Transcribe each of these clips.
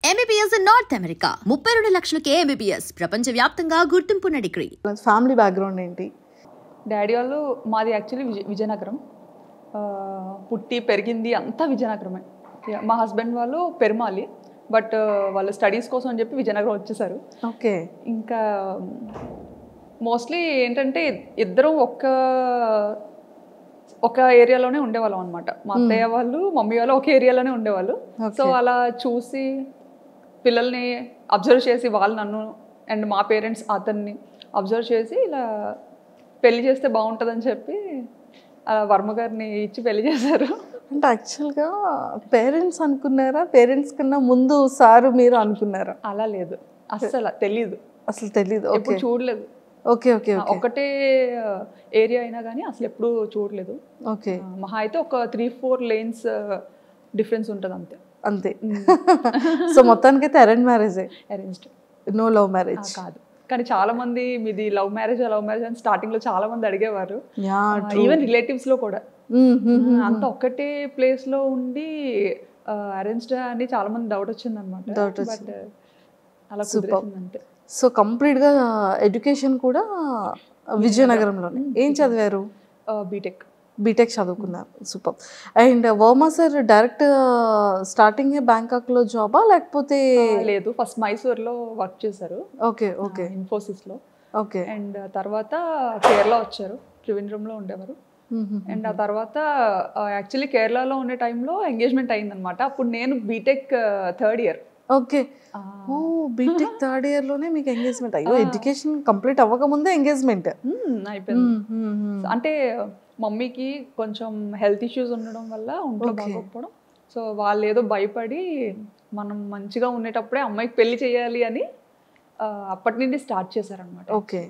MBBS in North America. 32 లక్షలకే MBBS. ప్రపంచవ్యాప్తంగా గుర్తింపున్న degree. Family background ఏంటి? Daddy వాళ్ళు మాది యాక్చువల్లీ విజయనగరం, పుట్టి పెరిగింది అంతా విజయనగరమే. మా హస్బెండ్ వాళ్ళు పెరుమాలి, బట్ వాళ్ళు స్టడీస్ కోసం అని చెప్పి విజయనగరం వచ్చేసారు. ఓకే. ఇంకా మోస్ట్లీ ఏంటంటే ఇద్దరం ఒక ఏరియాలోనే ఉండేవాళ్ళం అనమాట. మా అత్తయ్య వాళ్ళు మమ్మీ వాళ్ళు ఒక ఏరియాలోనే ఉండేవాళ్ళు. సో అలా చూసి పిల్లల్ని అబ్జర్వ్ చేసి వాళ్ళు నన్ను అండ్ మా పేరెంట్స్ అతన్ని అబ్జర్వ్ చేసి ఇలా పెళ్లి చేస్తే బాగుంటుందని చెప్పి వర్మ గారిని ఇచ్చి పెళ్లి చేశారు. అంటే యాక్చువల్గా పేరెంట్స్ అనుకున్నారా, పేరెంట్స్ కన్నా ముందు సారు మీరు అనుకున్నారా? అలా లేదు, అస్సలు తెలీదు, అసలు తెలీదు, ఎప్పుడు చూడలేదు. Okay okay. ఒకటే ఏరియా అయినా కానీ అసలు ఎప్పుడు చూడలేదు. ఓకే. మహా అయితే ఒక 3-4 lanes డిఫరెన్స్ ఉంటుంది అంతే. అంతే. సో మొత్తానికైతే arrange marriage? Arranged. No love marriage? కాదు, కానీ చాలా మంది మీది లవ్ మ్యారేజ్ అని స్టార్టింగ్ లో చాలా మంది అడిగేవారు, ఈవెన్ రిలేటివ్స్ లో కూడా. అంత ఒక్కటే ప్లేస్ లో ఉండి అరేంజ్డ్ అని చాలా మంది డౌట్ వచ్చింది అనమాట. బట్ అలా కుదిరేసింది అంతే. సో కంప్లీట్గా ఎడ్యుకేషన్ కూడా విజయనగరంలోనే. ఏం చదివారు? బీటెక్ చదువుకున్నారు. Super. And Varma sir direct starting బ్యాంకాక్లో జాబా లేకపోతే? లేదు, ఫస్ట్ మైసూర్లో వర్క్ చేశారు. Okay okay. ఇన్ఫోసిస్లో. ఓకే. అండ్ తర్వాత కేరళ వచ్చారు, త్రివేంద్రంలో ఉండేవారు. అండ్ ఆ తర్వాత యాక్చువల్లీ కేరళలో ఉండే టైంలో ఎంగేజ్మెంట్ అయిందనమాట. అప్పుడు నేను బీటెక్ 3rd year. ఓకే. ఓ, బీటెక్ 3rd year లోనే మీకు ఎంగేజ్మెంట్? అయ్యో, ఎడ్యుకేషన్ కంప్లీట్ అవ్వకముందే ఎంగేజ్మెంట్ అయిపోయింది. అంటే మమ్మీకి కొంచెం హెల్త్ ఇష్యూస్ ఉండడం వల్ల ఒంట్లో బాగోకపోవడం, సో వాళ్ళు ఏదో భయపడి మనం మంచిగా ఉండేటప్పుడే అమ్మాయికి పెళ్లి చేయాలి అని అప్పటి నుండి స్టార్ట్ చేశారనమాట. ఓకే.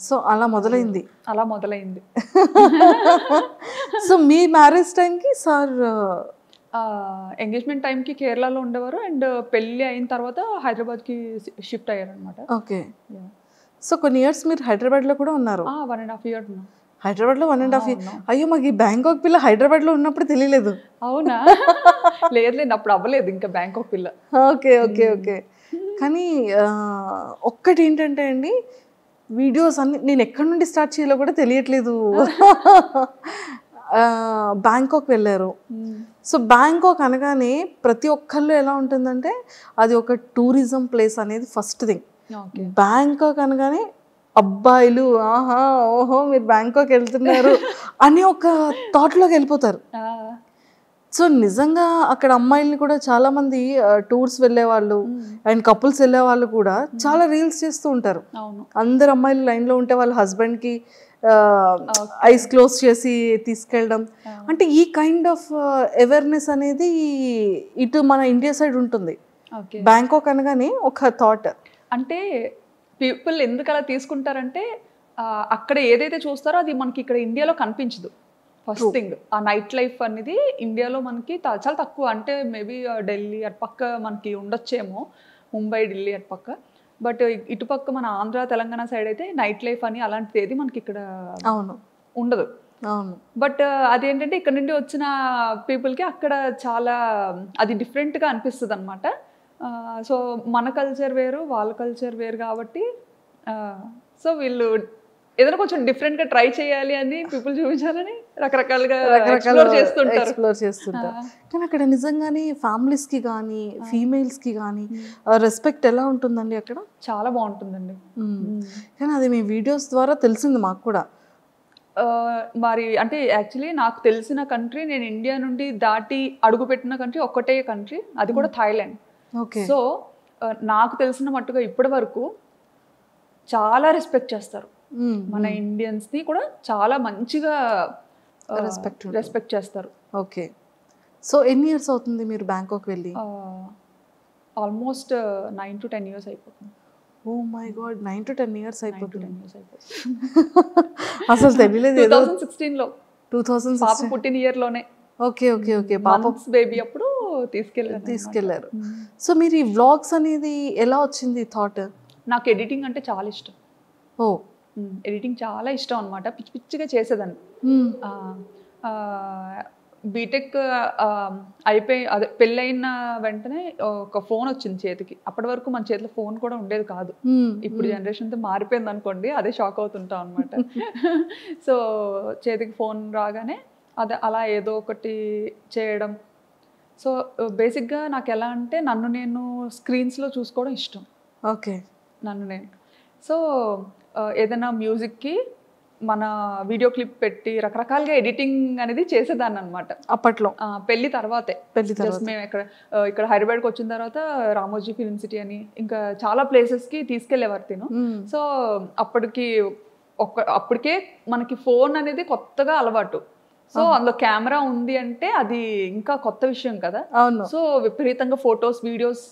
సో అలా మొదలైంది. సో మీ మ్యారేజ్ టైంకి సార్ ఎంగేజ్మెంట్ టైంకి కేరళలో ఉండేవారు, అండ్ పెళ్ళి అయిన తర్వాత హైదరాబాద్కి షిఫ్ట్ అయ్యారనమాట. ఓకే. సో కొన్ని ఇయర్స్ మీరు హైదరాబాద్లో కూడా ఉన్నారు? 1.5 years ఉన్నాం హైదరాబాద్లో. 1.5 years? అయ్యో, మాకు ఈ బ్యాంకాక్ పిల్ల హైదరాబాద్లో ఉన్నప్పుడు తెలియలేదు. అవునా? లేదు, అప్పుడు అవ్వలేదు ఇంకా బ్యాంకాక్ పిల్ల. Okay okay okay. కానీ ఒక్కటి ఏంటంటే అండి, వీడియోస్ అన్ని నేను ఎక్కడి నుండి స్టార్ట్ చేయాలో కూడా తెలియట్లేదు. బ్యాంకాక్ వెళ్ళారు. సో బ్యాంకాక్ అనగానే ప్రతి ఒక్కళ్ళు ఎలా ఉంటుందంటే అది ఒక టూరిజం ప్లేస్ అనేది ఫస్ట్ థింగ్. బ్యాంకాక్ అనగానే అబ్బాయిలు ఆహా ఓహో మీరు బ్యాంకాక్ వెళ్తున్నారు అని ఒక థాట్లోకి వెళ్ళిపోతారు. సో నిజంగా అక్కడ అమ్మాయిల్ని కూడా చాలా మంది టూర్స్ వెళ్ళే వాళ్ళు అండ్ కపుల్స్ వెళ్ళే వాళ్ళు కూడా చాలా రీల్స్ చేస్తూ ఉంటారు. అందరు అమ్మాయిలు లైన్లో ఉంటే వాళ్ళ హస్బెండ్కి ఐస్ క్లోజ్ చేసి తీసుకెళ్ళడం. అంటే ఈ కైండ్ ఆఫ్ అవేర్నెస్ అనేది ఇటు మన ఇండియా సైడ్ ఉంటుంది. బ్యాంకాక్ అనగానే ఒక థాట్. అంటే పీపుల్ ఎందుకు అలా తీసుకుంటారంటే అక్కడ ఏదైతే చూస్తారో అది మనకి ఇక్కడ ఇండియాలో కనిపించదు. ఫస్ట్ థింగ్, ఆ నైట్ లైఫ్ అనేది ఇండియాలో మనకి చాలా తక్కువ. అంటే మేబీ ఢిల్లీ అటు పక్క మనకి ఉండొచ్చేమో, ముంబై ఢిల్లీ అటు పక్క. బట్ ఇటుపక్క మన ఆంధ్ర తెలంగాణ సైడ్ అయితే నైట్ లైఫ్ అని అలాంటిది ఏది మనకి ఇక్కడ ఉండదు. బట్ అదేంటంటే ఇక్కడ నుండి వచ్చిన పీపుల్కి అక్కడ చాలా అది డిఫరెంట్గా అనిపిస్తుంది అనమాట. సో మన కల్చర్ వేరు, వాళ్ళ కల్చర్ వేరు కాబట్టి సో వీళ్ళు ఏదైనా కొంచెం డిఫరెంట్గా ట్రై చేయాలి అని పీపుల్ చూపించాలని రకరకాలుగా ఎక్స్ప్లోర్ చేస్తుంటారు. కానీ అక్కడ నిజంగానే ఫ్యామిలీస్కి కానీ ఫీమేల్స్కి కానీ రెస్పెక్ట్ ఎలా ఉంటుందండి అక్కడ? చాలా బాగుంటుందండి. కానీ అది మీ వీడియోస్ ద్వారా తెలిసింది మాకు కూడా. మరి అంటే యాక్చువల్లీ నాకు తెలిసిన కంట్రీ, నేను ఇండియా నుండి దాటి అడుగుపెట్టిన కంట్రీ ఒక్కటే కంట్రీ, అది కూడా థాయిలాండ్. సో నాకు తెలిసిన మట్టుగా ఇప్పటి వరకు చాలా రెస్పెక్ట్ చేస్తారు. మన ఇండియన్స్ని కూడా చాలా మంచిగా రెస్పెక్ట్ చేస్తారు. ఓకే. సో ఎన్ని ఇయర్స్ అవుతుంది మీరు బ్యాంకాక్ వెళ్ళి? ఆల్మోస్ట్ 9 to 10 years అయిపోతుంది. Oh my god, 9 to 10 years అయిపోతుంది. అసలు తెలియలేదు. 2016లో పాప పుట్టిన ఇయర్లోనే. Okay okay okay. పాప బేబీ అప్పుడు తీసుకెళ్లారు. సో మీరు ఈ వ్లాగ్స్ అనేది ఎలా వచ్చింది థాట్? నాకు ఎడిటింగ్ అంటే చాలా ఇష్టం. ఓ, ఎడిటింగ్ చాలా ఇష్టం అనమాట. పిచ్చి పిచ్చిగా చేసేదాన్ని. బీటెక్ అయిపోయి అదే పెళ్ళైన వెంటనే ఒక ఫోన్ వచ్చింది చేతికి. అప్పటి వరకు మన చేతిలో ఫోన్ కూడా ఉండేది కాదు. ఇప్పుడు జనరేషన్తో మారిపోయింది అనుకోండి, అదే షాక్ అవుతుంటాం అనమాట. సో చేతికి ఫోన్ రాగానే అదే అలా ఏదో ఒకటి చేయడం. సో బేసిక్గా నాకు ఎలా అంటే నన్ను నేను స్క్రీన్స్లో చూసుకోవడం ఇష్టం. ఓకే. నన్ను నేను సో ఏదైనా మ్యూజిక్కి మన వీడియో క్లిప్ పెట్టి రకరకాలుగా ఎడిటింగ్ అనేది చేసేదాన్ని అనమాట అప్పట్లో. పెళ్లి తర్వాతే. జస్ట్ మేము ఇక్కడ హైదరాబాద్కి వచ్చిన తర్వాత రామోజీ ఫిల్మ్ సిటీ అని ఇంకా చాలా ప్లేసెస్కి తీసుకెళ్లేవారు తిను. సో అప్పటికే మనకి ఫోన్ అనేది కొత్తగా అలవాటు. సో అందులో కెమెరా ఉంది అంటే అది ఇంకా కొత్త విషయం కదా. సో విపరీతంగా ఫొటోస్ వీడియోస్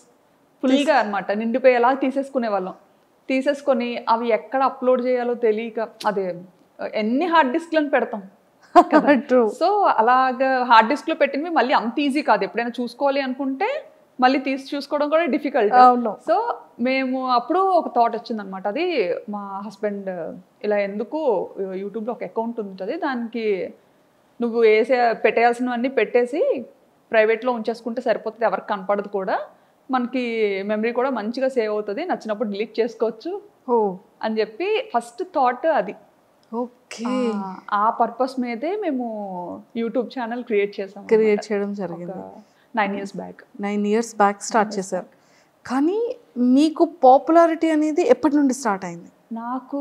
ఫుల్గా అనమాట నిండిపోయేలా తీసేసుకునే వాళ్ళం. తీసేసుకొని అవి ఎక్కడ అప్లోడ్ చేయాలో తెలియక అదే ఎన్ని హార్డ్ డిస్క్లను పెడతాం. సో అలాగా హార్డ్ డిస్క్లో పెట్టినవి మళ్ళీ అంత ఈజీ కాదు. ఎప్పుడైనా చూసుకోవాలి అనుకుంటే మళ్ళీ తీసి చూసుకోవడం కూడా డిఫికల్ట్. సో మేము అప్పుడు ఒక థాట్ వచ్చిందనమాట. అది మా హస్బెండ్ ఇలా ఎందుకు యూట్యూబ్లో ఒక అకౌంట్ ఉంటుంది, దానికి నువ్వు పెట్టేయాల్సినవన్నీ పెట్టేసి ప్రైవేట్లో ఉంచేసుకుంటే సరిపోతుంది, ఎవరికి కనపడదు కూడా, మనకి మెమరీ కూడా మంచిగా సేవ్ అవుతుంది, నచ్చినప్పుడు డిలీట్ చేసుకోవచ్చు అని చెప్పి ఫస్ట్ థాట్ అది. ఓకే. ఆ పర్పస్ మీదే మేము యూట్యూబ్ ఛానల్ క్రియేట్ చేయడం జరిగింది 9 years back. 9 years back start చేశారు. కానీ మీకు పాపులారిటీ అనేది ఎప్పటి నుండి స్టార్ట్ అయింది? నాకు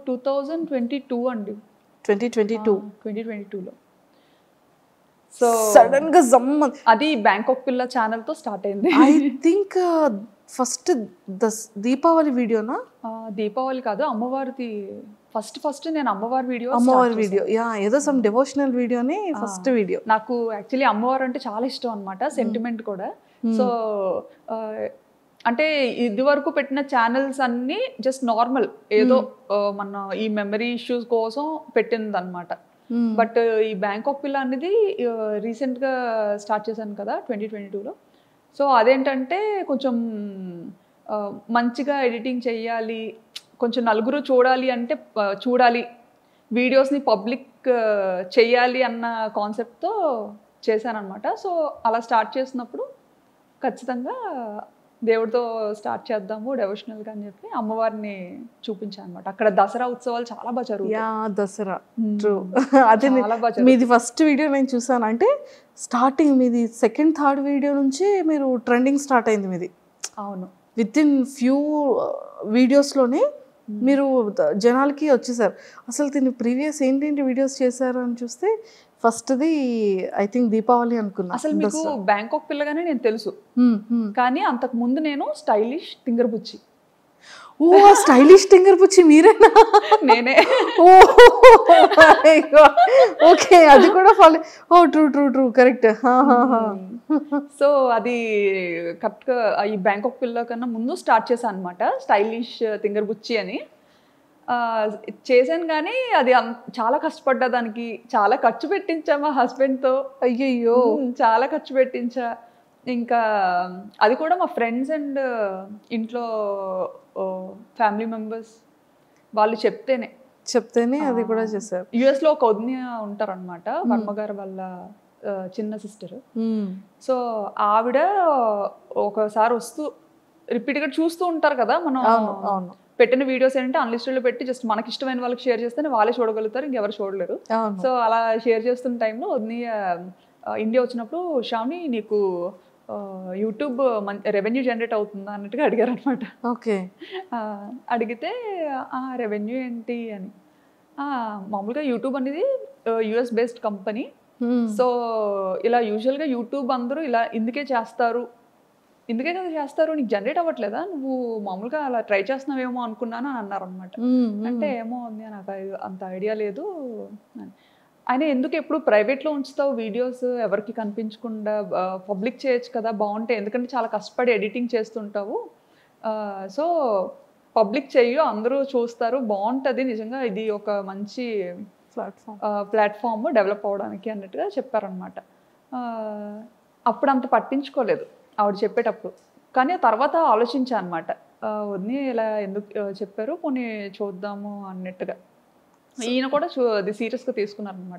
2022 అండి. 2022లో. సో సడన్ గా అది బ్యాంకాక్ పిల్ల ఛానల్ తో స్టార్ట్ అయింది. ఐ థింక్ ఫస్ట్ దీపావళి వీడియోనా? దీపావళి కాదు, అమ్మవారిది ఫస్ట్ నేను అమ్మవారి వీడియో ఏదో సమ్ డివోషనల్ వీడియోని ఫస్ట్ వీడియో. నాకు యాక్చువల్లీ అమ్మవారు అంటే చాలా ఇష్టం అనమాట, సెంటిమెంట్ కూడా. సో అంటే ఇది వరకు పెట్టిన ఛానల్స్ అన్ని జస్ట్ నార్మల్ ఏదో మన ఈ మెమరీ ఇష్యూస్ కోసం పెట్టింది అనమాట. బట్ ఈ బ్యాంకాక్ పిల్ల అనేది రీసెంట్గా స్టార్ట్ చేశాను కదా 2022లో. సో అదేంటంటే కొంచెం మంచిగా ఎడిటింగ్ చెయ్యాలి, కొంచెం నలుగురు చూడాలి అంటే చూడాలి, వీడియోస్ని పబ్లిక్ చెయ్యాలి అన్న కాన్సెప్ట్తో చేశానమాట. సో అలా స్టార్ట్ చేసినప్పుడు ఖచ్చితంగా దేవుడితో స్టార్ట్ చేద్దాము డెవోషనల్గా అని చెప్పి అమ్మవారిని చూపించాను అనమాట. అక్కడ దసరా ఉత్సవాలు చాలా బాగా జరుగుతాయి. దసరా అదే మీది ఫస్ట్ వీడియో నేను చూసాను. అంటే స్టార్టింగ్ మీది సెకండ్ థర్డ్ వీడియో నుంచి మీరు ట్రెండింగ్ స్టార్ట్ అయింది మీది. అవును, విత్ ఇన్ ఫ్యూ వీడియోస్లోనే మీరు జనాలకి వచ్చేసారు. అసలు దీన్ని ప్రీవియస్ ఏంటేంటి వీడియోస్ చేశారు అని చూస్తే ఫస్ట్ది ఐ థింక్ దీపావళి అనుకున్నా. అసలు మీకు బ్యాంకాక్ పిల్లగానే నేను తెలుసు, కానీ అంతకు ముందు నేను స్టైలిష్ తింగర్ బుచ్చి. ఓ స్టైలిష్ తింగర్ బుచ్చి మీరేనా? నేనే. ఓకే, అది కూడా ఫాలో. ఓ ట్రూ కరెక్ట్. సో అది కరెక్ట్గా ఈ బ్యాంకాక్ పిల్ల కన్నా ముందు స్టార్ట్ చేశాను అనమాట, స్టైలిష్ తింగర్ బుచ్చి అని చేశాను. కానీ అది చాలా కష్టపడ్డా, దానికి చాలా ఖర్చు పెట్టించా మా హస్బెండ్తో. అయ్యయ్యో, చాలా ఖర్చు పెట్టించా. ఇంకా అది కూడా మా ఫ్రెండ్స్ అండ్ ఇంట్లో ఫ్యామిలీ మెంబర్స్ వాళ్ళు చెప్తేనే అది కూడా చేశారు. యుఎస్లో ఒక వదిన ఉంటారనమాట, వర్మ గారు వాళ్ళ చిన్న సిస్టర్. సో ఆవిడ ఒకసారి వస్తూ రిపీట్గా చూస్తూ ఉంటారు కదా, మనం పెట్టిన వీడియోస్ ఏంటంటే అన్లిస్టెడ్లో పెట్టి జస్ట్ మనకి ఇష్టమైన వాళ్ళకి షేర్ చేస్తేనే వాళ్ళే చూడగలుగుతారు, ఇంకెవరు చూడలేరు. సో అలా షేర్ చేస్తున్న టైంలో వదిన ఇండియా వచ్చినప్పుడు శ్రావణి నీకు యూట్యూబ్ రెవెన్యూ జనరేట్ అవుతుందా అన్నట్టుగా అడిగారు అనమాట. ఓకే. అడిగితే రెవెన్యూ ఏంటి అని, మామూలుగా యూట్యూబ్ అనేది యుఎస్ బేస్డ్ కంపెనీ. సో ఇలా యూజువల్గా యూట్యూబ్ అందరూ ఇలా ఇందుకే కదా చేస్తారు, నీకు జనరేట్ అవ్వట్లేదా, నువ్వు మామూలుగా అలా ట్రై చేస్తున్నావేమో అనుకున్నాను అని అన్నారు అనమాట. అంటే ఏమో నాకు అంత ఐడియా లేదు. ఆయన ఎందుకు ఎప్పుడు ప్రైవేట్లో ఉంచుతావు వీడియోస్, ఎవరికి కనిపించకుండా పబ్లిక్ చేయొచ్చు కదా, బాగుంటాయి, ఎందుకంటే చాలా కష్టపడి ఎడిటింగ్ చేస్తుంటావు, సో పబ్లిక్ చెయ్యు, అందరూ చూస్తారు, బాగుంటుంది, నిజంగా ఇది ఒక మంచి ప్లాట్ఫామ్ డెవలప్ అవ్వడానికి అన్నట్టుగా చెప్పారనమాట. అప్పుడు అంత పట్టించుకోలేదు ఆవిడ చెప్పేటప్పుడు, కానీ తర్వాత ఆలోచించాను అనమాట, వదిని ఇలా ఎందుకు చెప్పారు, పోనీ చూద్దాము అన్నట్టుగా. ఈయన కూడా అది సీరియస్గా తీసుకున్నారు అనమాట.